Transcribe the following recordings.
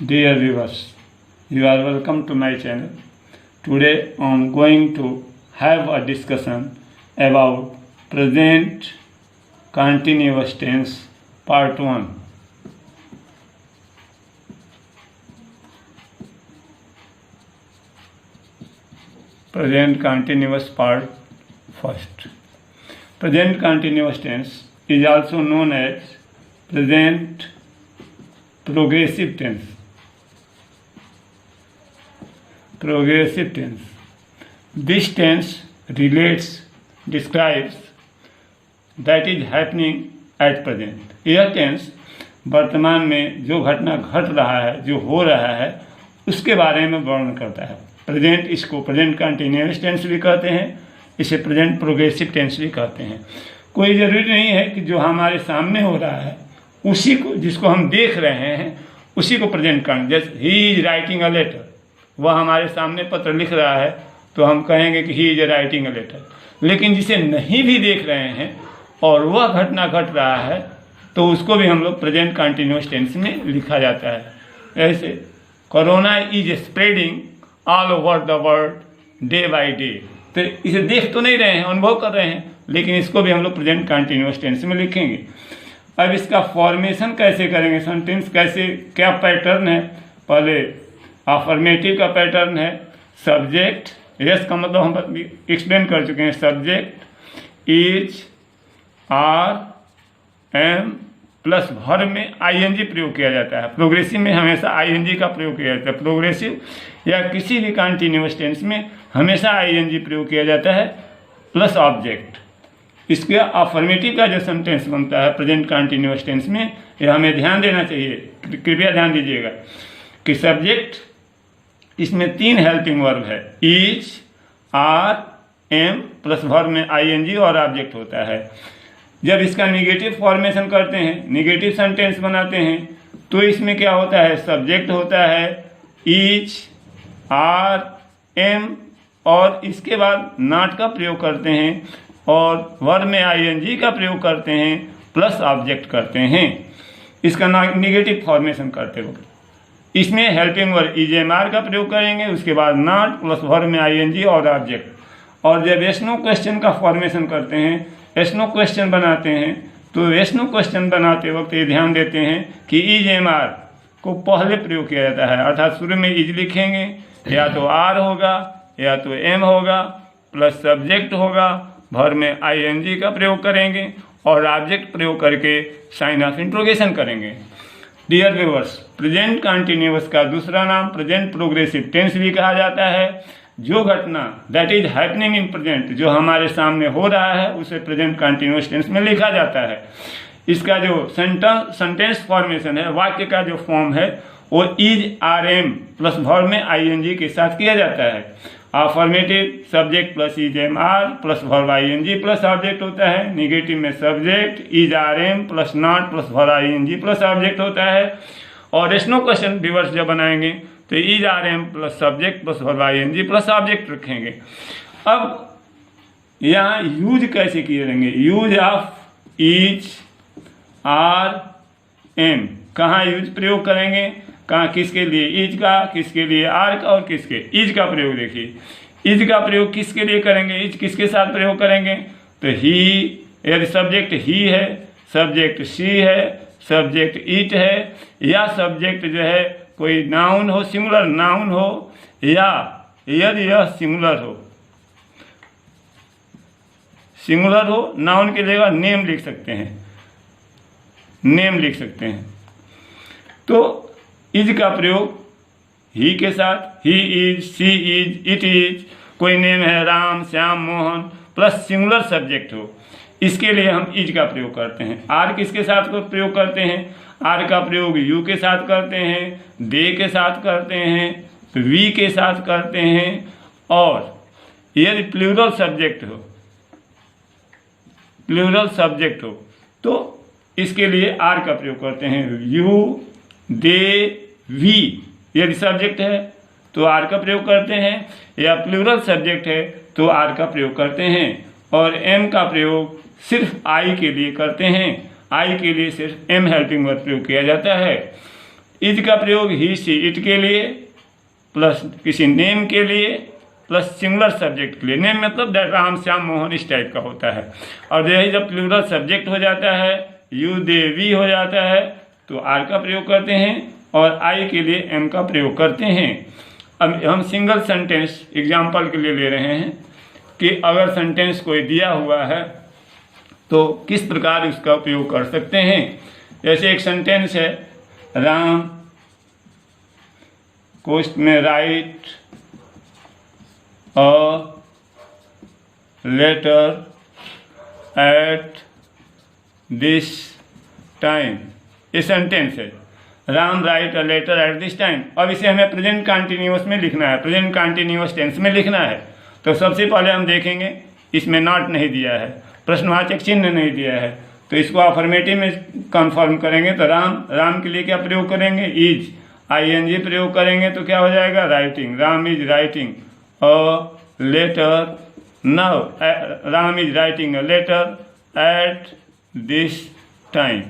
Dear viewers, you are welcome to my channel. Today I am going to have a discussion about present continuous tense part 1. Present continuous part first. Present continuous tense is also known as present progressive tense. Progressive tense. This tense describes that is happening at present. यह tense वर्तमान में जो घटना घट रहा है, जो हो रहा है, उसके बारे में वर्णन करता है. प्रेजेंट, इसको प्रेजेंट कंटिन्यूअस टेंस भी कहते हैं, इसे प्रेजेंट प्रोग्रेसिव टेंस भी कहते हैं. कोई ज़रूरी नहीं है कि जो हमारे सामने हो रहा है उसी को, जिसको हम देख रहे हैं, उसी को प्रेजेंट करना. जैसे he is writing a letter, वह हमारे सामने पत्र लिख रहा है तो हम कहेंगे कि he is writing a letter. लेकिन जिसे नहीं भी देख रहे हैं और वह घटना घट रहा है तो उसको भी हम लोग प्रेजेंट कंटिन्यूअस टेंस में लिखा जाता है. ऐसे corona is spreading all over the world day by day. तो इसे देख तो नहीं रहे हैं, अनुभव कर रहे हैं, लेकिन इसको भी हम लोग प्रेजेंट कंटिन्यूअस टेंस में लिखेंगे. अब इसका फॉर्मेशन कैसे करेंगे, सेंटेंस कैसे, क्या पैटर्न है. पहले अफर्मेटिव का पैटर्न है. सब्जेक्ट, यस का मतलब हम एक्सप्लेन कर चुके हैं. Subject is are am plus verb में आईएनजी प्रयोग किया जाता है. प्रोग्रेसिव में हमेशा आईएनजी का प्रयोग किया जाता है. प्रोग्रेसिव या किसी भी कंटिन्यूअस टेंस में हमेशा आईएनजी प्रयोग किया जाता है प्लस ऑब्जेक्ट. इसके अफर्मेटिव का जो सेंटेंस बनता है प्रेजेंट कंटिन्यूअस टेंस में, यह हमें ध्यान देना चाहिए. कृपया ध्यान दीजिएगा कि सब्जेक्ट, इसमें 3 हेल्पिंग वर्ब है. Is, are, am plus verb में आईएनजी और ऑब्जेक्ट होता है. जब इसका निगेटिव फॉर्मेशन करते हैं, निगेटिव सेंटेंस बनाते हैं, तो इसमें क्या होता है, सब्जेक्ट होता है इज, आर, एम और इसके बाद नॉट का प्रयोग करते हैं और वर्ब में आईएनजी का प्रयोग करते हैं प्लस ऑब्जेक्ट करते हैं. इसका निगेटिव फॉर्मेशन करते वक्त इसमें हेल्पिंग वर्ब इजेएमआर का प्रयोग करेंगे, उसके बाद नॉट प्लस वर्ब में आईएनजी और ऑब्जेक्ट. और जब एसनो क्वेश्चन का फॉर्मेशन करते हैं, एसनो क्वेश्चन बनाते हैं, तो एसनो क्वेश्चन बनाते वक्त ये ध्यान देते हैं कि इजेएमआर को पहले प्रयोग किया जाता है. अर्थात शुरू में इज लिखेंगे, या तो आर होगा या तो एम होगा प्लस सब्जेक्ट होगा, वर्ब में आईएनजी का प्रयोग करेंगे और ऑब्जेक्ट प्रयोग करके साइन ऑफ इंट्रोगेशन करेंगे. डियर व्यूअर्स, प्रेजेंट कंटिन्यूअस का दूसरा नाम प्रेजेंट प्रोग्रेसिव टेंस भी कहा जाता है. जो घटना that is happening in present, जो हमारे सामने हो रहा है, उसे प्रेजेंट कंटिन्यूअस टेंस में लिखा जाता है. इसका जो सेंटेंस फॉर्मेशन है, वाक्य का जो फॉर्म है, वो is, are, am plus verb में आईएनजी के साथ किया जाता है. Affirmative subject plus is, am, are plus verb ING plus object होता है. निगेटिव में subject is, are, am plus not plus verb ING plus object होता है. और रेशनो क्वेश्चन रिवर्स जब बनाएंगे तो is, are, am plus subject plus verb ING plus object रखेंगे. अब यहाँ यूज कैसे किए जाएंगे, use of is, are, M कहाँ यूज प्रयोग करेंगे, कहाँ, किसके लिए इज का, किसके लिए आर का और किसके. इज का प्रयोग देखिए, इज का प्रयोग किसके लिए करेंगे, इज किसके साथ प्रयोग करेंगे, तो ही, यदि सब्जेक्ट ही है, सब्जेक्ट शी है, सब्जेक्ट इट है, या सब्जेक्ट जो है कोई नाउन हो, सिंगुलर नाउन हो, या यदि यह सिंगुलर हो, सिंगुलर हो, नाउन के जगह नेम लिख सकते हैं, नेम लिख सकते हैं. तो इज का प्रयोग ही के साथ, he is, she is, it is, कोई नेम है Ram, Shyam, Mohan plus singular subject हो, इसके लिए हम इज का प्रयोग करते हैं. आर किसके साथ प्रयोग करते हैं, आर का प्रयोग यू के साथ करते हैं, दे के साथ करते हैं, वी के साथ करते हैं. और यदि प्लूरल सब्जेक्ट हो, प्लूरल सब्जेक्ट हो तो इसके लिए आर का प्रयोग करते हैं. यू, दे, वी यदि सब्जेक्ट है तो आर का प्रयोग करते हैं, या प्लूरल सब्जेक्ट है तो आर का प्रयोग करते हैं. और एम का प्रयोग सिर्फ आई के लिए करते हैं. आई के लिए सिर्फ एम हेल्पिंग वर्ब प्रयोग किया जाता है. इज का प्रयोग ही सी इट के लिए, प्लस किसी नेम के लिए, प्लस सिंगुलर सब्जेक्ट के लिए। नेम मतलब राम श्याम मोहन इस टाइप का होता है। और यही जब प्लूरल सब्जेक्ट हो जाता है, यू दे वी हो जाता है, तो आर का प्रयोग करते हैं और आई के लिए एम का प्रयोग करते हैं। अब हम सिंगल सेंटेंस एग्जाम्पल के लिए ले रहे हैं कि अगर सेंटेंस कोई दिया हुआ है तो किस प्रकार उसका उपयोग कर सकते हैं। जैसे एक सेंटेंस है, राम कोस्ट में write a letter at this time. ये सेंटेंस है, Ram write a letter at this time. अब इसे हमें प्रेजेंट कंटिन्यूअस में लिखना है, प्रेजेंट कंटिन्यूअस टेंस में लिखना है। तो सबसे पहले हम देखेंगे इसमें नॉट नहीं दिया है, प्रश्नवाचक चिन्ह नहीं दिया है, तो इसको अफर्मेटिव में कंफर्म करेंगे। तो राम के लिए क्या प्रयोग करेंगे, इज, आईएनजी प्रयोग करेंगे तो क्या हो जाएगा, writing. Ram is writing a letter now, Ram is writing a letter at this time.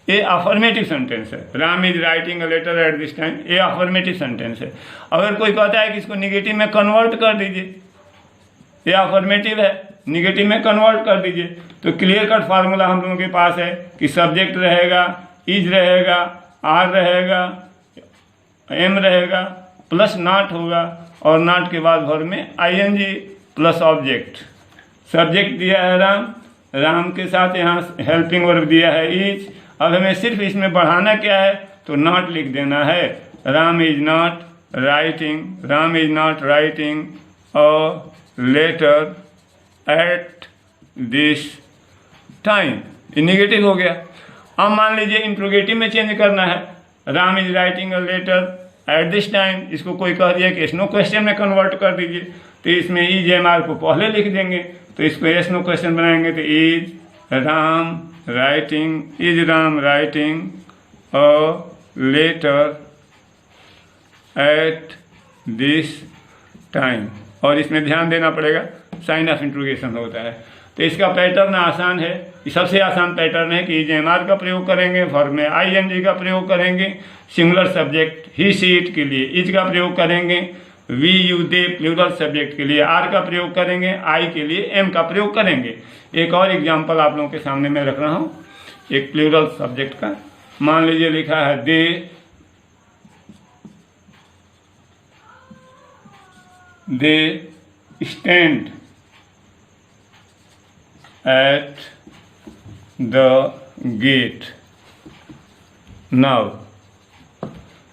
ये अफर्मेटिव सेंटेंस है, Ram is writing a letter at this time, ये अफर्मेटिव सेंटेंस है। अगर कोई कहता है कि इसको निगेटिव में कन्वर्ट कर दीजिए, ये अफर्मेटिव है, निगेटिव में कन्वर्ट कर दीजिए, तो क्लियर कट फार्मूला हम लोगों के पास है कि सब्जेक्ट रहेगा, इज रहेगा, आर रहेगा, एम रहेगा, प्लस नॉट होगा, और नॉट के बाद भर में आईएनजी प्लस ऑब्जेक्ट। सब्जेक्ट दिया है राम, राम के साथ यहाँ हेल्पिंग वर्ब दिया है इज। अब हमें सिर्फ इसमें बढ़ाना क्या है, तो नॉट लिख देना है। Ram is not writing, Ram is not writing a letter at this time. ये निगेटिव हो गया। अब मान लीजिए इंट्रोगेटिव में चेंज करना है, Ram is writing a letter at this time, इसको कोई कह दिया कि एस नो क्वेश्चन में कन्वर्ट कर दीजिए, तो इसमें इज एम आर को पहले लिख देंगे, तो इसको एस नो क्वेश्चन बनाएंगे तो is Ram writing, is Ram writing a letter at this time. और इसमें ध्यान देना पड़ेगा, साइन ऑफ इंट्रोगेशन होता है। तो इसका पैटर्न आसान है, सबसे आसान पैटर्न है कि इज एम आर का प्रयोग करेंगे, वर्ब में आईएनजी का प्रयोग करेंगे, singular subject he she it के लिए इज का प्रयोग करेंगे, we you they plural subject के लिए आर का प्रयोग करेंगे, आई के लिए एम का प्रयोग करेंगे। एक और एग्जांपल आप लोगों के सामने मैं रख रहा हूँ, एक प्लूरल सब्जेक्ट का। मान लीजिए लिखा है they stand at the gate now,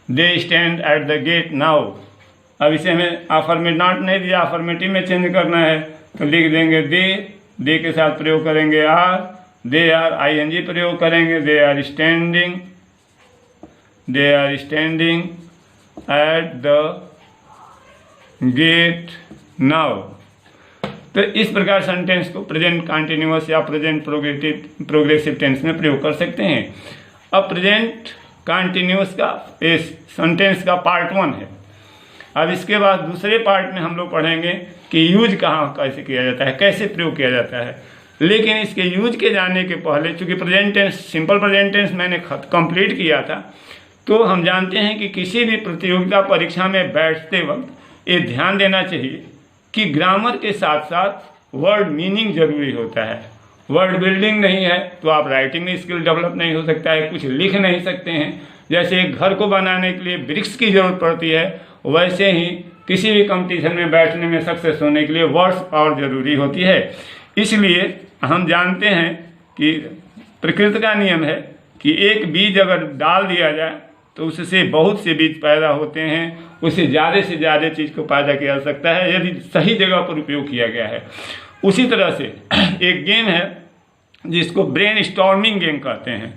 they stand at the gate now. अब इसे हमें अफर्मेटिव नॉट नहीं दिया, अफर्मेटिव में चेंज करना है, तो लिख देंगे दे के साथ प्रयोग करेंगे आर, दे आर आईएनजी प्रयोग करेंगे, they are standing at the gate now. तो इस प्रकार सेंटेंस को प्रेजेंट कंटिन्यूअस या प्रेजेंट प्रोग्रेसिव टेंस में प्रयोग कर सकते हैं। अब प्रेजेंट कंटिन्यूअस का इस सेंटेंस का पार्ट 1 है। अब इसके बाद दूसरे पार्ट में हम लोग पढ़ेंगे कि यूज कहाँ कैसे किया जाता है, कैसे प्रयोग किया जाता है। लेकिन इसके यूज के जाने के पहले, चूँकि present tense simple present tense मैंने कंप्लीट किया था, तो हम जानते हैं कि किसी भी प्रतियोगिता परीक्षा में बैठते वक्त ये ध्यान देना चाहिए कि ग्रामर के साथ साथ वर्ड मीनिंग जरूरी होता है। वर्ड बिल्डिंग नहीं है तो आप राइटिंग स्किल डेवलप नहीं हो सकता है, कुछ लिख नहीं सकते हैं। जैसे एक घर को बनाने के लिए ब्रिक्स की जरूरत पड़ती है, वैसे ही किसी भी कंपटीशन में बैठने में सक्सेस होने के लिए वर्ड्स और ज़रूरी होती है। इसलिए हम जानते हैं कि प्रकृति का नियम है कि एक बीज अगर डाल दिया जाए तो उससे बहुत से बीज पैदा होते हैं, उससे ज़्यादा चीज़ को पैदा किया जा सकता है यदि सही जगह पर उपयोग किया गया है। उसी तरह से एक गेम है जिसको ब्रेन स्टॉर्मिंग गेम कहते हैं,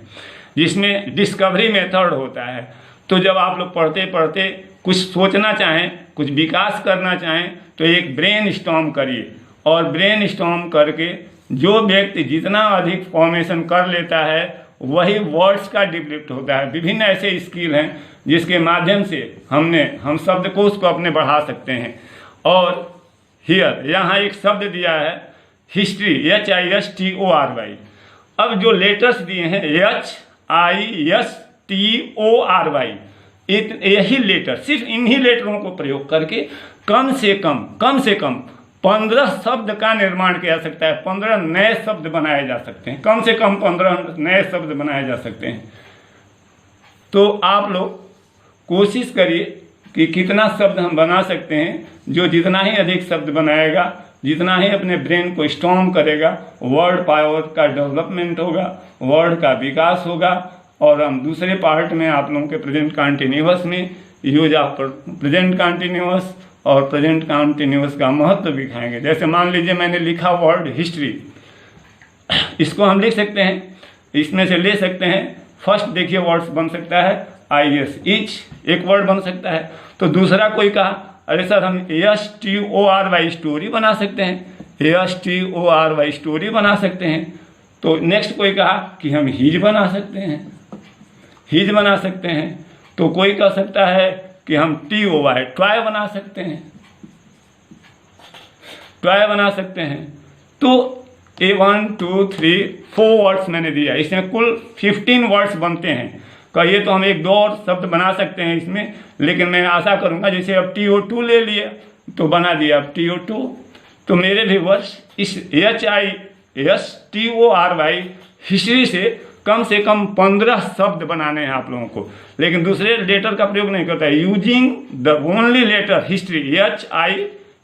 जिसमें डिस्कवरी मेथड होता है। तो जब आप लोग पढ़ते पढ़ते कुछ सोचना चाहें, कुछ विकास करना चाहें, तो एक ब्रेन स्टॉर्म करिए, और ब्रेन स्टॉर्म करके जो व्यक्ति जितना अधिक फॉर्मेशन कर लेता है वही वर्ड्स का डेवलप होता है। विभिन्न ऐसे स्किल हैं जिसके माध्यम से हम शब्दकोश को अपने बढ़ा सकते हैं। और हियर यहाँ एक शब्द दिया है हिस्ट्री, HISTORY। अब जो लेटर्स दिए हैं HIS TORY, यही लेटर, सिर्फ इन्हीं लेटरों को प्रयोग करके कम से कम 15 शब्द का निर्माण किया जा सकता है। 15 नए शब्द बनाए जा सकते हैं, कम से कम 15 नए शब्द बनाए जा सकते हैं। तो आप लोग कोशिश करिए कि कितना शब्द हम बना सकते हैं। जो जितना ही अधिक शब्द बनाएगा, जितना ही अपने ब्रेन को स्ट्रॉन्ग करेगा, वर्ड पावर का डेवलपमेंट होगा, वर्ड का विकास होगा। और हम दूसरे पार्ट में आप लोगों के प्रेजेंट कंटिन्यूअस में यूज ऑफ प्रेजेंट कंटिन्यूअस और प्रेजेंट कंटिन्यूअस का महत्व दिखाएंगे। जैसे मान लीजिए मैंने लिखा वर्ड हिस्ट्री, इसको हम लिख सकते हैं, इसमें से ले सकते हैं। फर्स्ट देखिए वर्ड्स बन सकता है IS, इच एक वर्ड बन सकता है। तो दूसरा कोई कहा अरे सर हम STORY स्टोरी बना सकते हैं, STORY स्टोरी बना सकते हैं। तो नेक्स्ट कोई कहा कि हम हीज बना सकते हैं, हीज बना सकते हैं। तो कोई कह सकता है कि हम TOY टॉय बना सकते हैं, टॉय बना सकते हैं। तो 1 2 3 4 वर्ड्स मैंने दिया, इसमें कुल 15 वर्ड्स बनते हैं। कहिए तो हम 1-2 और शब्द बना सकते हैं इसमें, लेकिन मैं आशा करूंगा जैसे अब TO2 ले लिया तो बना दिया अब TO2। तो मेरे व्यूअर्स इस HISTORY हिस्ट्री से कम 15 शब्द बनाने हैं आप लोगों को, लेकिन दूसरे लेटर का प्रयोग नहीं करता है। Using the only letter history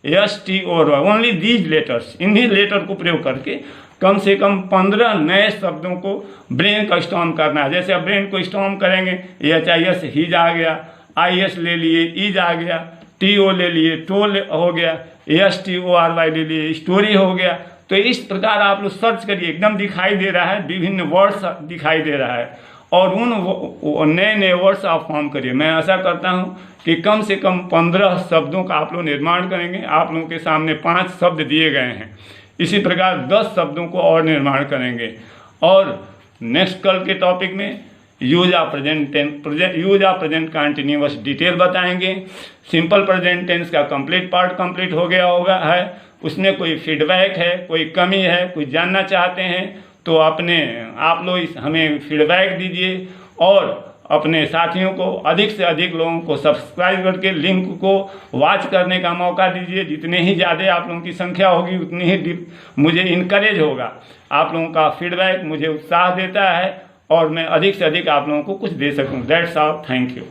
HISTORY, only these letters, इन्हीं लेटर को प्रयोग करके कम से कम 15 नए शब्दों को ब्रेन का स्टॉर्म करना है। जैसे अब ब्रेन को स्टॉर्म करेंगे, HIS हीज आ गया, IS ले लिए ईज आ गया, TO ले लिए टो हो गया, STORY ले लिए स्टोरी हो गया। तो इस प्रकार आप लोग सर्च करिए, एकदम दिखाई दे रहा है, विभिन्न वर्ड्स दिखाई दे रहा है और उन नए वर्ड्स आप फॉर्म करिए। मैं आशा करता हूँ कि कम से कम 15 शब्दों का आप लोग निर्माण करेंगे। आप लोगों के सामने 5 शब्द दिए गए हैं, इसी प्रकार 10 शब्दों को और निर्माण करेंगे। और नेक्स्ट कल के टॉपिक में use of present continuous detail बताएंगे। सिंपल प्रेजेंट टेंस का कंप्लीट पार्ट कंप्लीट हो गया होगा है, उसमें कोई फीडबैक है, कोई कमी है, कोई जानना चाहते हैं तो आप लोग हमें फीडबैक दीजिए और अपने साथियों को, अधिक से अधिक लोगों को सब्सक्राइब करके लिंक को वॉच करने का मौका दीजिए। जितने ही ज़्यादा आप लोगों की संख्या होगी उतनी ही मुझे इनकरेज होगा। आप लोगों का फीडबैक मुझे उत्साह देता है और मैं अधिक से अधिक आप लोगों को कुछ दे सकूं। That's all, thank you.